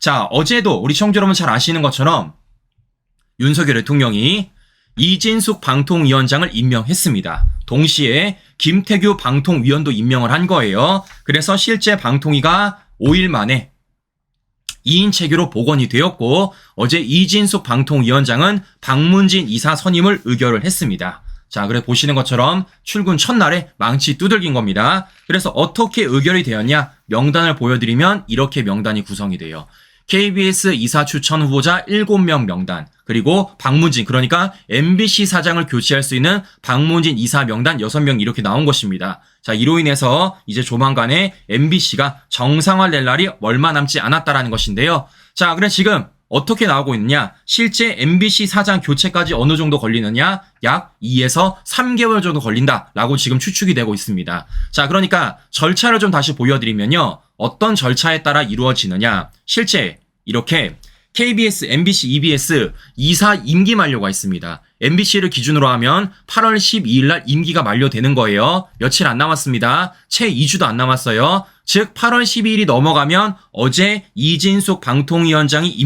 자, 어제도 우리 시청자 여러분 잘 아시는 것처럼 윤석열 대통령이 이진숙 방통위원장을 임명했습니다. 동시에 김태규 방통위원도 임명을 한 거예요. 그래서 실제 방통위가 5일 만에 2인 체계로 복원이 되었고 어제 이진숙 방통위원장은 박문진 이사 선임을 의결을 했습니다. 자, 그래 보시는 것처럼 출근 첫날에 망치 두들긴 겁니다. 그래서 어떻게 의결이 되었냐? 명단을 보여드리면 이렇게 명단이 구성이 돼요. KBS 이사 추천 후보자 7명 명단, 그리고 박문진, 그러니까 MBC 사장을 교체할 수 있는 박문진 이사 명단 6명 이렇게 나온 것입니다. 자, 이로 인해서 이제 조만간에 MBC가 정상화될 날이 얼마 남지 않았다라는 것인데요. 자, 그래 지금 어떻게 나오고 있느냐? 실제 MBC 사장 교체까지 어느 정도 걸리느냐? 약 2에서 3개월 정도 걸린다라고 지금 추측이 되고 있습니다. 자, 그러니까 절차를 좀 다시 보여드리면요. 어떤 절차에 따라 이루어지느냐? 실제 이렇게 KBS, MBC, EBS 이사 임기 만료가 있습니다. MBC를 기준으로 하면 8월 12일 날 임기가 만료되는 거예요. 며칠 안 남았습니다. 채 2주도 안 남았어요. 즉 8월 12일이 넘어가면 어제 이진숙 방통위원장이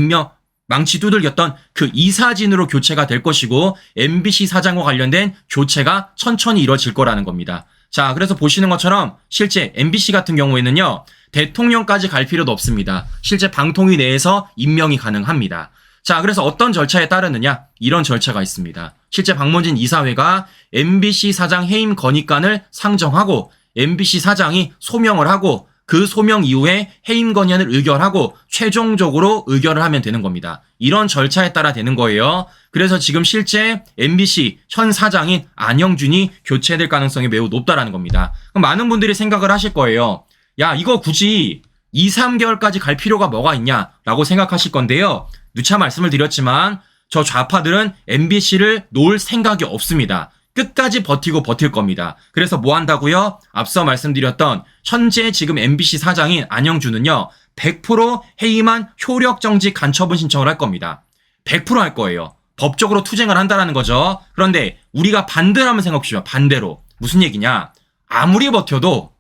망치 두들겼던 그 이사진으로 교체가 될 것이고 MBC 사장과 관련된 교체가 천천히 이뤄질 거라는 겁니다. 자, 그래서 보시는 것처럼 실제 MBC 같은 경우에는요. 대통령까지 갈 필요도 없습니다. 실제 방통위 내에서 임명이 가능합니다. 자, 그래서 어떤 절차에 따르느냐? 이런 절차가 있습니다. 실제 박문진 이사회가 MBC 사장 해임 건의안을 상정하고 MBC 사장이 소명을 하고 그 소명 이후에 해임 건의안을 의결하고 최종적으로 의결을 하면 되는 겁니다. 이런 절차에 따라 되는 거예요. 그래서 지금 실제 MBC 현 사장인 안영준이 교체될 가능성이 매우 높다라는 겁니다. 그럼 많은 분들이 생각을 하실 거예요. 야, 이거 굳이 2, 3개월까지 갈 필요가 뭐가 있냐라고 생각하실 건데요. 누차 말씀을 드렸지만 저 좌파들은 MBC를 놓을 생각이 없습니다. 끝까지 버티고 버틸 겁니다. 그래서 뭐 한다고요? 앞서 말씀드렸던 현재 지금 MBC 사장인 안영준은요. 100% 해임한 효력정지 간처분 신청을 할 겁니다. 100% 할 거예요. 법적으로 투쟁을 한다는 거죠. 그런데 우리가 반대로 한번 생각해 보시죠. 반대로. 무슨 얘기냐? 아무리 버텨도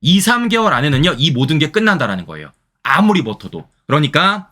2, 3개월 안에는요. 이 모든 게 끝난다라는 거예요. 아무리 버텨도. 그러니까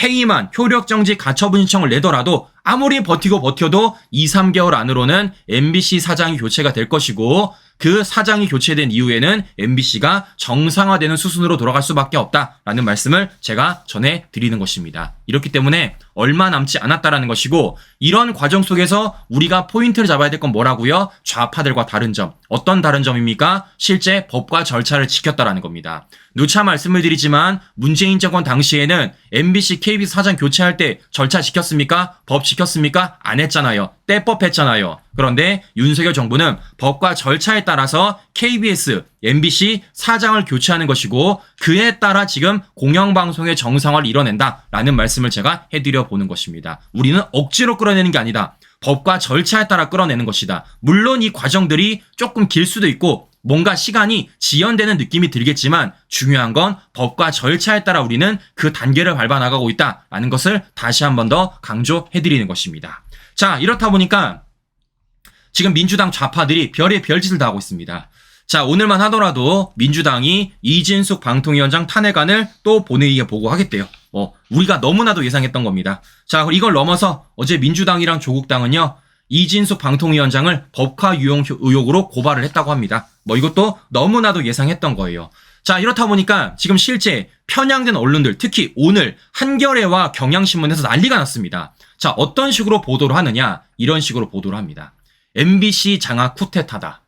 해임한 효력정지 가처분 신청을 내더라도 아무리 버텨도 2, 3개월 안으로는 MBC 사장이 교체가 될 것이고 그 사장이 교체된 이후에는 MBC가 정상화되는 수순으로 돌아갈 수밖에 없다라는 말씀을 제가 전해드리는 것입니다. 이렇기 때문에 얼마 남지 않았다라는 것이고 이런 과정 속에서 우리가 포인트를 잡아야 될 건 뭐라고요? 좌파들과 다른 점. 어떤 다른 점입니까? 실제 법과 절차를 지켰다라는 겁니다. 누차 말씀을 드리지만 문재인 정권 당시에는 MBC, KBS 사장 교체할 때 절차 지켰습니까? 법 지켰습니까? 안 했잖아요. 떼법했잖아요. 그런데 윤석열 정부는 법과 절차에 따라서 KBS, MBC 사장을 교체하는 것이고 그에 따라 지금 공영방송의 정상화를 이뤄낸다라는 말씀을 제가 해드려 보는 것입니다. 우리는 억지로 끌어내는 게 아니다. 법과 절차에 따라 끌어내는 것이다. 물론 이 과정들이 조금 길 수도 있고 뭔가 시간이 지연되는 느낌이 들겠지만 중요한 건 법과 절차에 따라 우리는 그 단계를 밟아 나가고 있다라는 것을 다시 한 번 더 강조해드리는 것입니다. 자, 이렇다 보니까 지금 민주당 좌파들이 별의 별짓을 다 하고 있습니다. 자, 오늘만 하더라도 민주당이 이진숙 방통위원장 탄핵안을 또 본회의에 보고하겠대요. 우리가 너무나도 예상했던 겁니다. 자, 이걸 넘어서 어제 민주당이랑 조국당은요. 이진숙 방통위원장을 법화 유용 의혹으로 고발을 했다고 합니다. 이것도 너무나도 예상했던 거예요. 자, 이렇다 보니까 지금 실제 편향된 언론들, 특히 오늘 한겨레와 경향신문에서 난리가 났습니다. 자, 어떤 식으로 보도를 하느냐? 이런 식으로 보도를 합니다. MBC 장악 쿠데타다.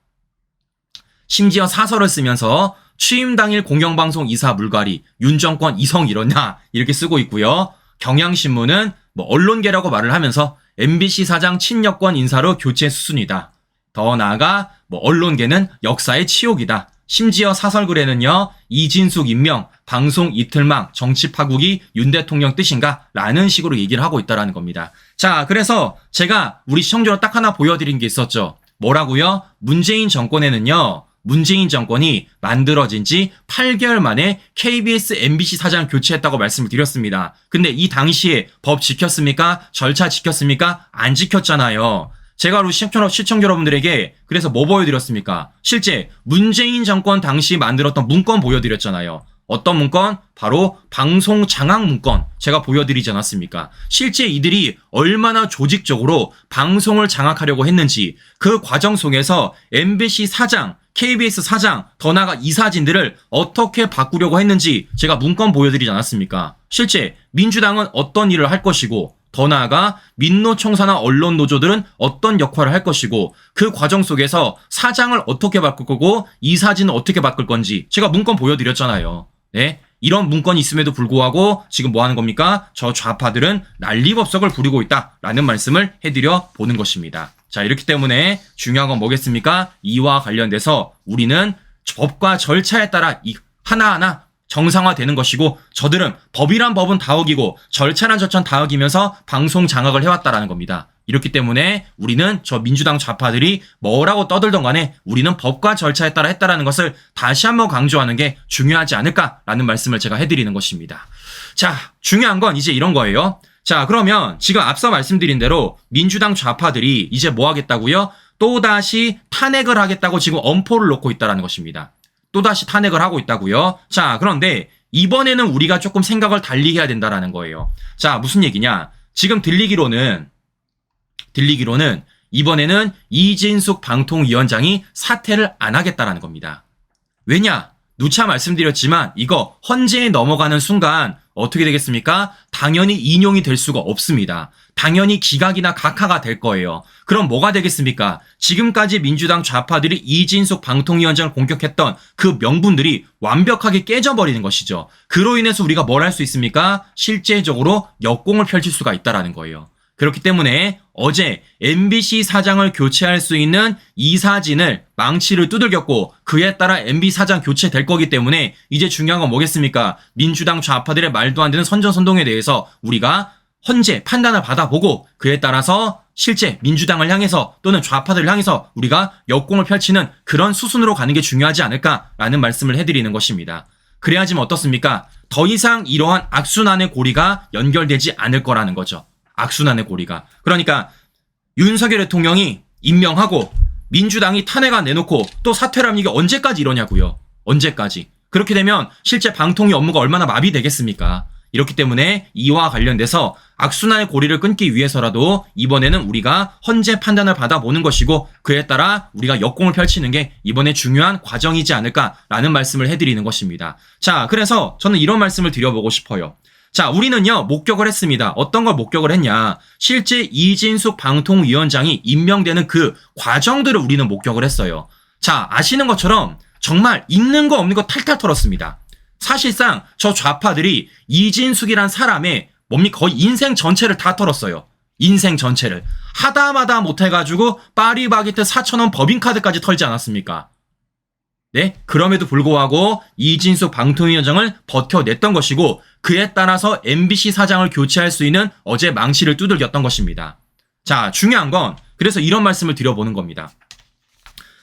심지어 사설을 쓰면서 취임 당일 공영방송 이사 물갈이, 윤 정권 이성 이러냐 이렇게 쓰고 있고요. 경향신문은 언론계라고 말을 하면서 MBC 사장 친여권 인사로 교체 수순이다. 더 나아가 언론계는 역사의 치욕이다. 심지어 사설글에는요. 이진숙 임명, 방송 이틀망, 정치 파국이 윤 대통령 뜻인가? 라는 식으로 얘기를 하고 있다는 겁니다. 자, 그래서 제가 우리 시청자로 딱 하나 보여드린 게 있었죠. 뭐라고요? 문재인 정권에는요. 문재인 정권이 만들어진 지 8개월 만에 KBS, MBC 사장 교체했다고 말씀을 드렸습니다. 근데 이 당시에 법 지켰습니까? 절차 지켰습니까? 안 지켰잖아요. 제가 우리 시청자 여러분들에게 그래서 뭐 보여드렸습니까? 실제 문재인 정권 당시 만들었던 문건 보여드렸잖아요. 어떤 문건? 바로 방송 장악 문건 제가 보여드리지 않았습니까? 실제 이들이 얼마나 조직적으로 방송을 장악하려고 했는지 그 과정 속에서 MBC 사장, KBS 사장, 더 나아가 이사진들을 어떻게 바꾸려고 했는지 제가 문건 보여드리지 않았습니까? 실제 민주당은 어떤 일을 할 것이고 더 나아가 민노총사나 언론 노조들은 어떤 역할을 할 것이고 그 과정 속에서 사장을 어떻게 바꿀 거고 이사진은 어떻게 바꿀 건지 제가 문건 보여드렸잖아요. 네, 이런 문건이 있음에도 불구하고 지금 뭐 하는 겁니까? 저 좌파들은 난리법석을 부리고 있다라는 말씀을 해드려 보는 것입니다. 자, 이렇기 때문에 중요한 건 뭐겠습니까? 이와 관련돼서 우리는 법과 절차에 따라 이 하나하나 정상화되는 것이고 저들은 법이란 법은 다 어기고 절차란 절차는 다 어기면서 방송 장악을 해왔다라는 겁니다. 이렇기 때문에 우리는 저 민주당 좌파들이 뭐라고 떠들던 간에 우리는 법과 절차에 따라 했다라는 것을 다시 한번 강조하는 게 중요하지 않을까라는 말씀을 제가 해드리는 것입니다. 자, 중요한 건 이제 이런 거예요. 자, 그러면 지금 앞서 말씀드린 대로 민주당 좌파들이 이제 뭐 하겠다고요? 또다시 탄핵을 하겠다고 지금 엄포를 놓고 있다라는 것입니다. 또다시 탄핵을 하고 있다고요. 자, 그런데 이번에는 우리가 조금 생각을 달리 해야 된다라는 거예요. 자, 무슨 얘기냐? 지금 들리기로는 이번에는 이진숙 방통위원장이 사퇴를 안 하겠다라는 겁니다. 왜냐? 누차 말씀드렸지만 이거 헌재에 넘어가는 순간 어떻게 되겠습니까? 당연히 인용이 될 수가 없습니다. 당연히 기각이나 각하가 될 거예요. 그럼 뭐가 되겠습니까? 지금까지 민주당 좌파들이 이진숙 방통위원장을 공격했던 그 명분들이 완벽하게 깨져버리는 것이죠. 그로 인해서 우리가 뭘 할 수 있습니까? 실제적으로 역공을 펼칠 수가 있다라는 거예요. 그렇기 때문에 어제 MBC 사장을 교체할 수 있는 이사진을 망치를 두들겼고 그에 따라 MB 사장 교체될 거기 때문에 이제 중요한 건 뭐겠습니까? 민주당 좌파들의 말도 안 되는 선전선동에 대해서 우리가 헌재 판단을 받아보고 그에 따라서 실제 민주당을 향해서 또는 좌파들을 향해서 우리가 역공을 펼치는 그런 수순으로 가는 게 중요하지 않을까라는 말씀을 해드리는 것입니다. 그래야지만 어떻습니까? 더 이상 이러한 악순환의 고리가 연결되지 않을 거라는 거죠. 악순환의 고리가. 그러니까 윤석열 대통령이 임명하고 민주당이 탄핵안 내놓고 또 사퇴를 하면 이게 언제까지 이러냐고요. 언제까지. 그렇게 되면 실제 방통위 업무가 얼마나 마비되겠습니까? 이렇기 때문에 이와 관련돼서 악순환의 고리를 끊기 위해서라도 이번에는 우리가 헌재 판단을 받아보는 것이고 그에 따라 우리가 역공을 펼치는 게 이번에 중요한 과정이지 않을까라는 말씀을 해드리는 것입니다. 자, 그래서 저는 이런 말씀을 드려보고 싶어요. 자, 우리는요, 목격을 했습니다. 어떤 걸 목격을 했냐. 실제 이진숙 방통위원장이 임명되는 그 과정들을 우리는 목격을 했어요. 자, 아시는 것처럼 정말 있는 거 없는 거 탈탈 털었습니다. 사실상 저 좌파들이 이진숙이란 사람의 뭡니까? 거의 인생 전체를 다 털었어요. 인생 전체를. 하다마다 못해가지고 파리바게트 4,000원 법인카드까지 털지 않았습니까? 네? 그럼에도 불구하고 이진숙 방통위원장을 버텨냈던 것이고 그에 따라서 MBC 사장을 교체할 수 있는 어제 망치를 두들겼던 것입니다. 자, 중요한 건 그래서 이런 말씀을 드려보는 겁니다.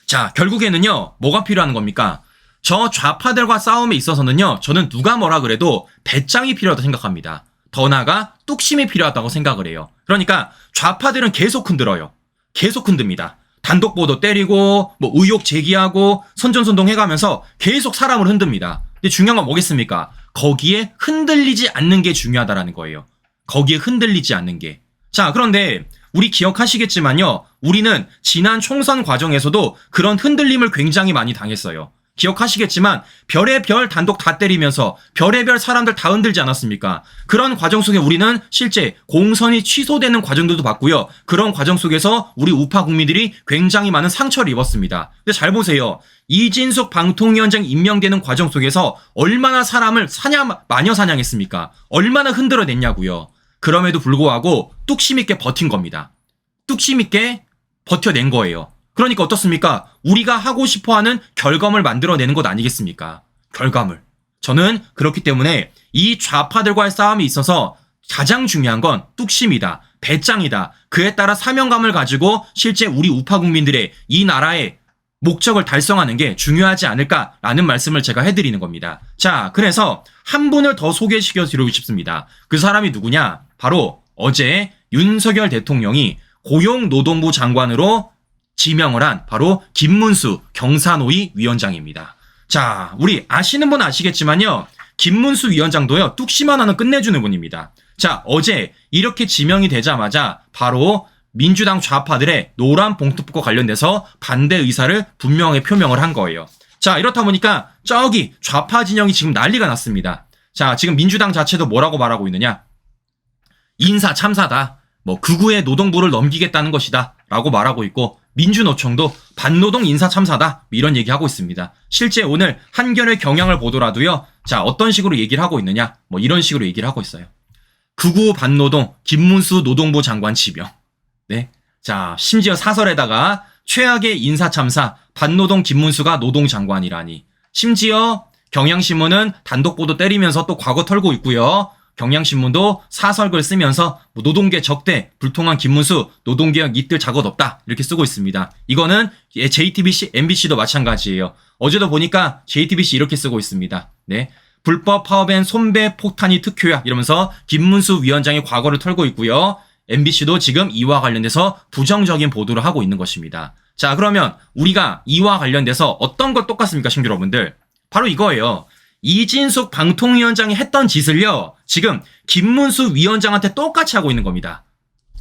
자, 결국에는요, 뭐가 필요한 겁니까? 저 좌파들과 싸움에 있어서는요, 저는 누가 뭐라 그래도 배짱이 필요하다고 생각합니다. 더 나아가 뚝심이 필요하다고 생각을 해요. 그러니까 좌파들은 계속 흔들어요. 계속 흔듭니다. 단독 보도 때리고 뭐 의혹 제기하고 선전선동 해가면서 계속 사람을 흔듭니다. 근데 중요한 건 뭐겠습니까? 거기에 흔들리지 않는 게 중요하다라는 거예요. 거기에 흔들리지 않는 게. 자, 그런데 우리 기억하시겠지만요. 우리는 지난 총선 과정에서도 그런 흔들림을 굉장히 많이 당했어요. 기억하시겠지만 별의 별 단독 다 때리면서 별의 별 사람들 다 흔들지 않았습니까? 그런 과정 속에 우리는 실제 공선이 취소되는 과정들도 봤고요. 그런 과정 속에서 우리 우파 국민들이 굉장히 많은 상처를 입었습니다. 근데 잘 보세요. 이진숙 방통위원장 임명되는 과정 속에서 얼마나 사람을 마녀 사냥했습니까? 얼마나 흔들어냈냐고요. 그럼에도 불구하고 뚝심 있게 버틴 겁니다. 뚝심 있게 버텨낸 거예요. 그러니까 어떻습니까? 우리가 하고 싶어하는 결과물 만들어내는 것 아니겠습니까? 결과물. 저는 그렇기 때문에 이 좌파들과의 싸움에 있어서 가장 중요한 건 뚝심이다. 배짱이다. 그에 따라 사명감을 가지고 실제 우리 우파 국민들의 이 나라의 목적을 달성하는 게 중요하지 않을까라는 말씀을 제가 해드리는 겁니다. 자, 그래서 한 분을 더 소개시켜 드리고 싶습니다. 그 사람이 누구냐? 바로 어제 윤석열 대통령이 고용노동부 장관으로 지명을 한 바로 김문수 경사노위 위원장입니다. 자, 우리 아시는 분은 아시겠지만요. 김문수 위원장도요, 뚝심 하나는 끝내주는 분입니다. 자, 어제 이렇게 지명이 되자마자 바로 민주당 좌파들의 노란 봉투법과 관련돼서 반대 의사를 분명하게 표명을 한 거예요. 자, 이렇다 보니까 저기 좌파 진영이 지금 난리가 났습니다. 자, 지금 민주당 자체도 뭐라고 말하고 있느냐? 인사 참사다. 뭐 극우의 노동부를 넘기겠다는 것이다. 라고 말하고 있고, 민주노총도 반노동 인사 참사다. 이런 얘기하고 있습니다. 실제 오늘 한겨레 경향을 보더라도요. 자, 어떤 식으로 얘기를 하고 있느냐? 뭐 이런 식으로 얘기를 하고 있어요. 극우 반노동 김문수 노동부 장관 지명. 네. 자, 심지어 사설에다가 최악의 인사참사 반노동 김문수가 노동장관이라니. 심지어 경향신문은 단독보도 때리면서 또 과거 털고 있고요. 경향신문도 사설글 쓰면서 노동계 적대 불통한 김문수 노동개혁 이틀 작업 없다 이렇게 쓰고 있습니다. 이거는 JTBC, MBC도 마찬가지예요. 어제도 보니까 JTBC 이렇게 쓰고 있습니다. 네. 불법 파업엔 손배 폭탄이 특효야 이러면서 김문수 위원장의 과거를 털고 있고요. MBC도 지금 이와 관련돼서 부정적인 보도를 하고 있는 것입니다. 자, 그러면 우리가 이와 관련돼서 어떤 걸 똑같습니까, 시청자 여러분들? 바로 이거예요. 이진숙 방통위원장이 했던 짓을요, 지금 김문수 위원장한테 똑같이 하고 있는 겁니다.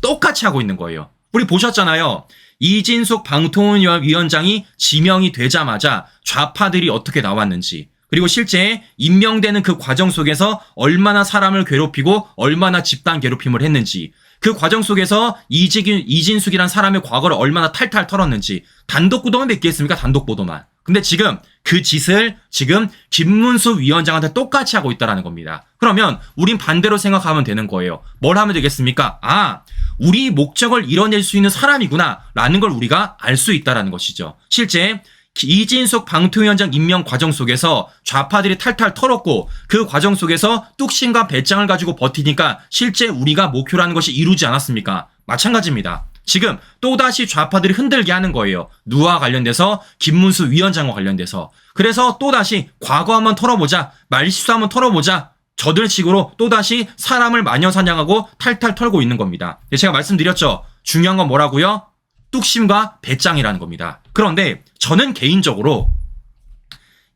똑같이 하고 있는 거예요. 우리 보셨잖아요. 이진숙 방통위원장이 지명이 되자마자 좌파들이 어떻게 나왔는지, 그리고 실제 임명되는 그 과정 속에서 얼마나 사람을 괴롭히고 얼마나 집단 괴롭힘을 했는지, 그 과정 속에서 이진숙이란 사람의 과거를 얼마나 탈탈 털었는지 단독 보도만 몇 개 있습니까? 단독 보도만. 근데 지금 그 짓을 지금 김문수 위원장한테 똑같이 하고 있다는 겁니다. 그러면 우린 반대로 생각하면 되는 거예요. 뭘 하면 되겠습니까? 아, 우리 목적을 이뤄낼 수 있는 사람이구나 라는 걸 우리가 알 수 있다는 것이죠. 실제 이진숙 방통위원장 임명 과정 속에서 좌파들이 탈탈 털었고 그 과정 속에서 뚝심과 배짱을 가지고 버티니까 실제 우리가 목표라는 것이 이루지 않았습니까? 마찬가지입니다. 지금 또다시 좌파들이 흔들게 하는 거예요. 누와 관련돼서 김문수 위원장과 관련돼서. 그래서 또다시 과거 한번 털어보자. 말실수 한번 털어보자. 저들 식으로 또다시 사람을 마녀 사냥하고 탈탈 털고 있는 겁니다. 제가 말씀드렸죠. 중요한 건 뭐라고요? 뚝심과 배짱이라는 겁니다. 그런데 저는 개인적으로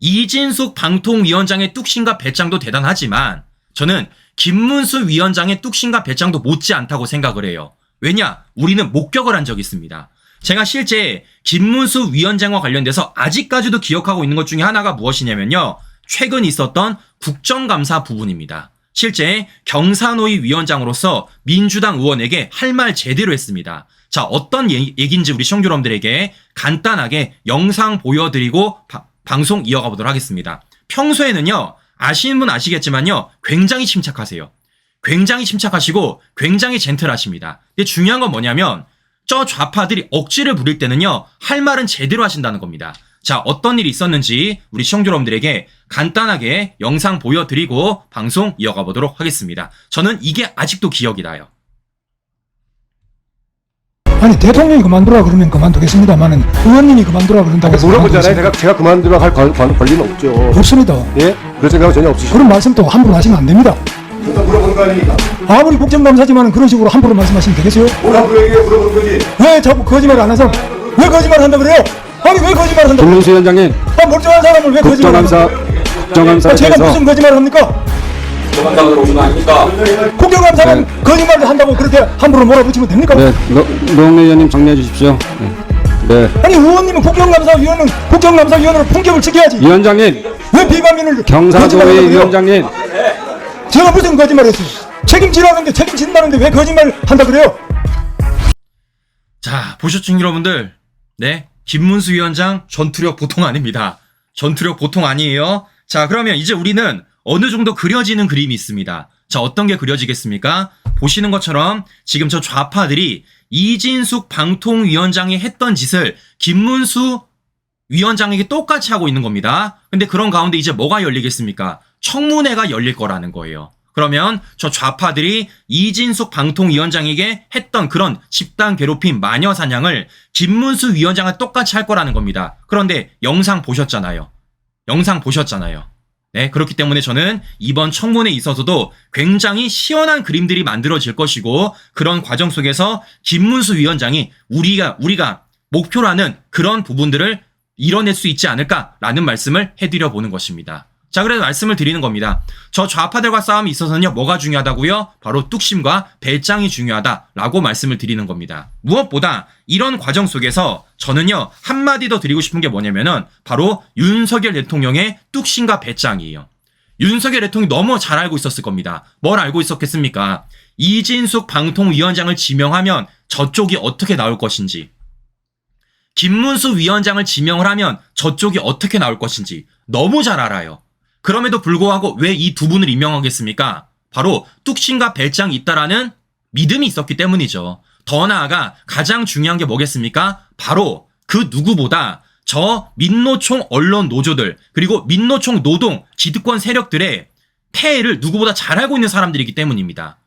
이진숙 방통위원장의 뚝심과 배짱도 대단하지만 저는 김문수 위원장의 뚝심과 배짱도 못지않다고 생각을 해요. 왜냐? 우리는 목격을 한 적이 있습니다. 제가 실제 김문수 위원장과 관련돼서 아직까지도 기억하고 있는 것 중에 하나가 무엇이냐면요. 최근 있었던 국정감사 부분입니다. 실제 경사노위 위원장으로서 민주당 의원에게 할 말 제대로 했습니다. 자, 어떤 얘기인지 우리 시청자 여러분들에게 간단하게 영상 보여드리고 방송 이어가 보도록 하겠습니다. 평소에는요, 아시는 분 아시겠지만요, 굉장히 침착하세요. 굉장히 침착하시고 굉장히 젠틀하십니다. 근데 중요한 건 뭐냐면 저 좌파들이 억지를 부릴 때는요, 할 말은 제대로 하신다는 겁니다. 자, 어떤 일이 있었는지 우리 시청자 여러분들에게 간단하게 영상 보여드리고 방송 이어가 보도록 하겠습니다. 저는 이게 아직도 기억이 나요. 아니, 대통령이 그만두라 그러면 그만두겠습니다만은 의원님이 그만두라 그런다고 해서 물어보잖아요. 제가 그만두라 할 권리는 없죠. 없습니다. 예? 그럴 생각은 전혀 없으시죠. 그런 말씀도 함부로 하시면 안 됩니다. 일단 물어보는 거 아닙니까? 아무리 국정감사지만 그런 식으로 함부로 말씀하시면 되겠어요? 뭘 함부로 얘기해 물어보는 거지. 왜 자꾸 거짓말 안 해서 왜 거짓말 한다 그래요? 아니, 왜 거짓말 한다? 김문수 위원장님, 멀쩡한 사람을 왜 거짓말 한다? 국정감사에 제가 대해서 무슨 거짓말을 합니까? 국정감사는 거짓말을 한다고 그렇게 함부로 몰아붙이면 됩니까? 네, 노웅래 의원님 정리해 주십시오. 네. 아니, 의원님은 국정감사위원으로 품격을 지켜야지. 위원장님, 왜 비방민을 경사도의 위원장님, 제가 무슨 거짓말을 했어요? 책임지라는데 책임진다는데 왜 거짓말 한다 그래요? 자, 보셨죠, 여러분들? 네, 김문수 위원장 전투력 보통 아닙니다. 전투력 보통 아니에요. 자, 그러면 이제 우리는 어느 정도 그려지는 그림이 있습니다. 자, 어떤 게 그려지겠습니까? 보시는 것처럼 지금 저 좌파들이 이진숙 방통위원장이 했던 짓을 김문수 위원장에게 똑같이 하고 있는 겁니다. 근데 그런 가운데 이제 뭐가 열리겠습니까? 청문회가 열릴 거라는 거예요. 그러면 저 좌파들이 이진숙 방통위원장에게 했던 그런 집단 괴롭힘 마녀 사냥을 김문수 위원장과 똑같이 할 거라는 겁니다. 그런데 영상 보셨잖아요. 네, 그렇기 때문에 저는 이번 청문회에 있어서도 굉장히 시원한 그림들이 만들어질 것이고 그런 과정 속에서 김문수 위원장이 우리가 목표로 하는 그런 부분들을 이뤄낼 수 있지 않을까라는 말씀을 해드려 보는 것입니다. 자, 그래서 말씀을 드리는 겁니다. 저 좌파들과 싸움이 있어서는요, 뭐가 중요하다고요? 바로 뚝심과 배짱이 중요하다라고 말씀을 드리는 겁니다. 무엇보다 이런 과정 속에서 저는요, 한마디 더 드리고 싶은 게 뭐냐면은 바로 윤석열 대통령의 뚝심과 배짱이에요. 윤석열 대통령이 너무 잘 알고 있었을 겁니다. 뭘 알고 있었겠습니까? 이진숙 방통위원장을 지명하면 저쪽이 어떻게 나올 것인지, 김문수 위원장을 지명을 하면 저쪽이 어떻게 나올 것인지 너무 잘 알아요. 그럼에도 불구하고 왜 이 두 분을 임명하겠습니까? 바로 뚝심과 배짱이 있다라는 믿음이 있었기 때문이죠. 더 나아가 가장 중요한 게 뭐겠습니까? 바로 그 누구보다 저 민노총 언론 노조들, 그리고 민노총 노동 기득권 세력들의 폐해를 누구보다 잘 알고 있는 사람들이기 때문입니다.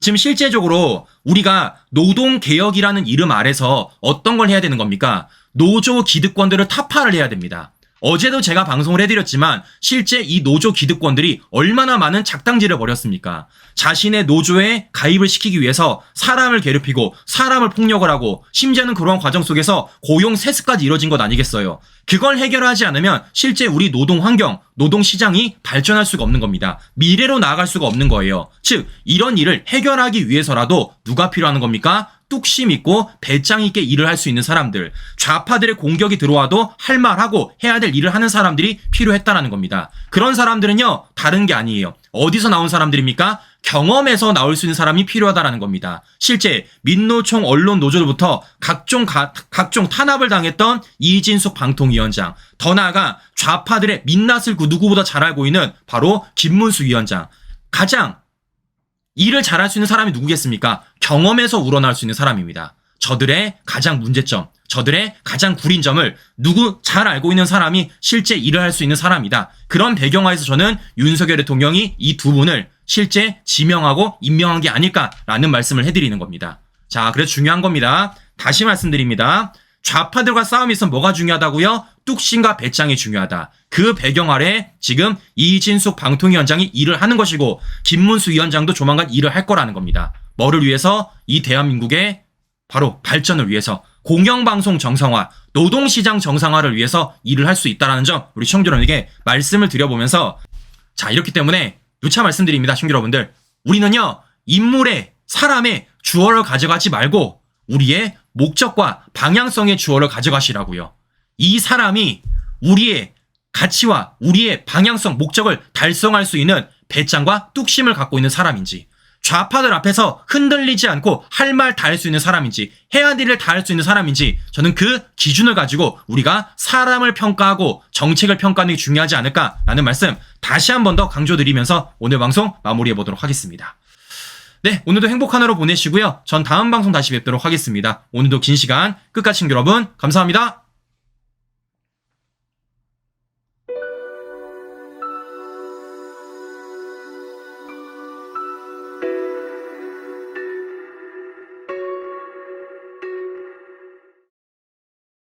지금 실제적으로 우리가 노동개혁이라는 이름 아래서 어떤 걸 해야 되는 겁니까? 노조 기득권들을 타파를 해야 됩니다. 어제도 제가 방송을 해드렸지만 실제 이 노조 기득권들이 얼마나 많은 작당질을 벌였습니까? 자신의 노조에 가입을 시키기 위해서 사람을 괴롭히고 사람을 폭력을 하고 심지어는 그런 과정 속에서 고용 세습까지 이뤄진 것 아니겠어요? 그걸 해결하지 않으면 실제 우리 노동 환경, 노동 시장이 발전할 수가 없는 겁니다. 미래로 나아갈 수가 없는 거예요. 즉 이런 일을 해결하기 위해서라도 누가 필요한 겁니까? 뚝심 있고 배짱 있게 일을 할 수 있는 사람들, 좌파들의 공격이 들어와도 할 말하고 해야 될 일을 하는 사람들이 필요했다라는 겁니다. 그런 사람들은요, 다른 게 아니에요. 어디서 나온 사람들입니까? 경험에서 나올 수 있는 사람이 필요하다라는 겁니다. 실제 민노총 언론 노조들부터 각종 탄압을 당했던 이진숙 방통위원장, 더 나아가 좌파들의 민낯을 그 누구보다 잘 알고 있는 바로 김문수 위원장, 가장 일을 잘할 수 있는 사람이 누구겠습니까? 경험에서 우러날 수 있는 사람입니다. 저들의 가장 문제점, 저들의 가장 구린 점을 누구 잘 알고 있는 사람이 실제 일을 할 수 있는 사람이다. 그런 배경하에서 저는 윤석열 대통령이 이 두 분을 실제 지명하고 임명한 게 아닐까라는 말씀을 해드리는 겁니다. 자, 그래서 중요한 겁니다. 다시 말씀드립니다. 좌파들과 싸움이 있으면 뭐가 중요하다고요? 뚝심과 배짱이 중요하다. 그 배경 아래 지금 이진숙 방통위원장이 일을 하는 것이고 김문수 위원장도 조만간 일을 할 거라는 겁니다. 뭐를 위해서? 이 대한민국의 바로 발전을 위해서, 공영방송 정상화, 노동시장 정상화를 위해서 일을 할 수 있다는 점 우리 시청자 여러분에게 말씀을 드려보면서, 자, 이렇기 때문에 누차 말씀드립니다. 시청자 여러분들, 우리는요 인물의, 사람의 주어를 가져가지 말고 우리의 목적과 방향성의 주어를 가져가시라고요. 이 사람이 우리의 가치와 우리의 방향성, 목적을 달성할 수 있는 배짱과 뚝심을 갖고 있는 사람인지, 좌파들 앞에서 흔들리지 않고 할 말 다 할 수 있는 사람인지, 해야 될 일 다 할 수 있는 사람인지, 저는 그 기준을 가지고 우리가 사람을 평가하고 정책을 평가하는 게 중요하지 않을까라는 말씀 다시 한 번 더 강조드리면서 오늘 방송 마무리해 보도록 하겠습니다. 네, 오늘도 행복한 하루 보내시고요. 전 다음 방송 다시 뵙도록 하겠습니다. 오늘도 긴 시간 끝까지 시청자 여러분 감사합니다.